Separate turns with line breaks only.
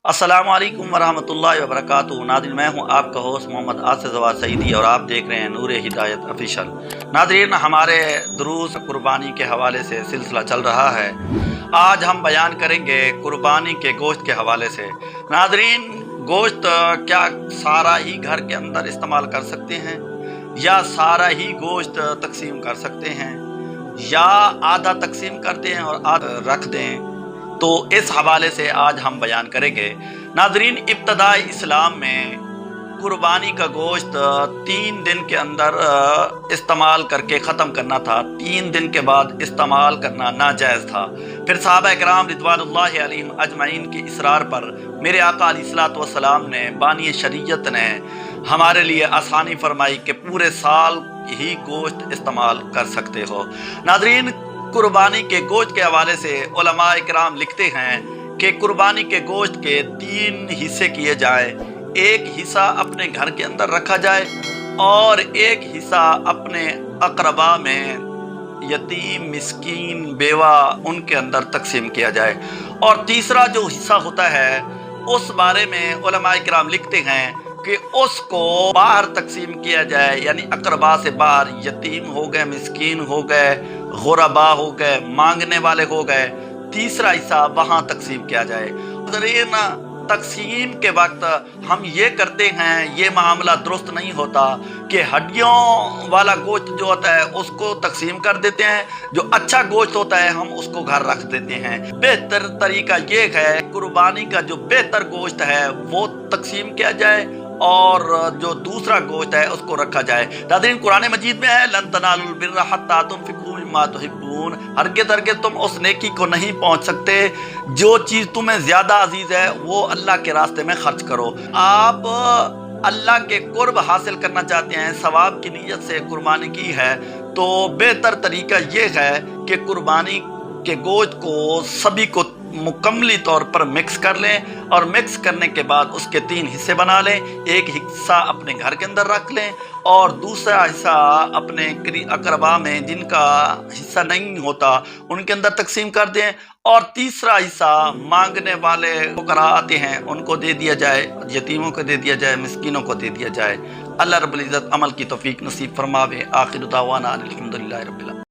अस्सलामु अलैकुम वरहमतुल्लाहि वबरकातुहू। नाज़रीन, मैं हूं आपका होस्ट मोहम्मद आसिफ जवाद सईदी और आप देख रहे हैं नूर हिदायत ऑफिशियल। नाज़रीन, हमारे दुरूस कुर्बानी के हवाले से सिलसिला चल रहा है। आज हम बयान करेंगे कुर्बानी के गोश्त के हवाले से। नाज़रीन, गोश्त क्या सारा ही घर के अंदर इस्तेमाल कर सकते हैं, या सारा ही गोश्त तकसीम कर सकते हैं, या आधा तकसीम करते हैं और आधा रख दें? तो इस हवाले से आज हम बयान करेंगे। नाज़रीन, इब्तदाई इस्लाम में कुर्बानी का गोश्त 3 दिन के अंदर इस्तेमाल करके ख़त्म करना था। 3 दिन के बाद इस्तेमाल करना नाजायज़ था। फिर सहाबा इकराम रिज़वानुल्लाहि अलैहिम अजमईन के इसरार पर मेरे आका अलैहिस्सलातु वस्सलाम ने, बानी शरीयत ने हमारे लिए आसानी फरमाई कि पूरे साल ही गोश्त इस्तेमाल कर सकते हो। नाज़रीन, कुर्बानी के गोश्त के हवाले से उलमा इकराम लिखते हैं कि कुर्बानी के गोश्त के 3 हिस्से किए जाएं। एक हिस्सा अपने घर के अंदर रखा जाए और एक हिस्सा अपने अकरबा में, यतीम, मिस्कीन, बेवा, उनके अंदर तकसीम किया जाए। और तीसरा जो हिस्सा होता है उस बारे में उलमा इकराम लिखते हैं कि उसको बाहर तकसीम किया जाए, यानी अकरबा से बाहर। यतीम हो गए, मिस्कीन हो गए, गुरबा हो गए, मांगने वाले हो गए, तीसरा हिस्सा वहाँ तकसीम किया जाए। तकसीम के वक्त हम ये करते हैं, ये मामला दुरुस्त नहीं होता कि हड्डियों वाला गोश्त जो होता है उसको तकसीम कर देते हैं, जो अच्छा गोश्त होता है हम उसको घर रख देते हैं। बेहतर तरीका ये है, कुर्बानी का जो बेहतर गोश्त है वो तकसीम किया जाए और जो दूसरा गोश्त है उसको रखा जाए। नाज़रीन, कुरान मजीद में है, लन तनालुल बिर्रा हत्ता तुनफिकू मिम्मा तुहिब्बून। हरगिज़ तुम उस नेकी को नहीं पहुंच सकते जो चीज़ तुम्हें ज़्यादा अजीज़ है वो अल्लाह के रास्ते में खर्च करो। आप अल्लाह के कुर्ब हासिल करना चाहते हैं, सवाब की नीयत से कुर्बानी की है, तो बेहतर तरीका ये है कि कुर्बानी के गोश्त को सभी को मुकम्मली तौर पर मिक्स कर लें और मिक्स करने के बाद उसके 3 हिस्से बना लें। एक हिस्सा अपने घर के अंदर रख लें और दूसरा हिस्सा अपने अकरबा में, जिनका हिस्सा नहीं होता, उनके अंदर तकसीम कर दें। और तीसरा हिस्सा मांगने वाले फुकरा आते हैं उनको दे दिया जाए, यतीमों को दे दिया जाए, मिस्कीनों को दे दिया जाए। अल्लाह रब्बुल इज़्ज़त अमल की तौफीक नसीब फरमावे। आखिर दावाना अनिल हम्दुलिल्लाहि रब्बिल आलमीन।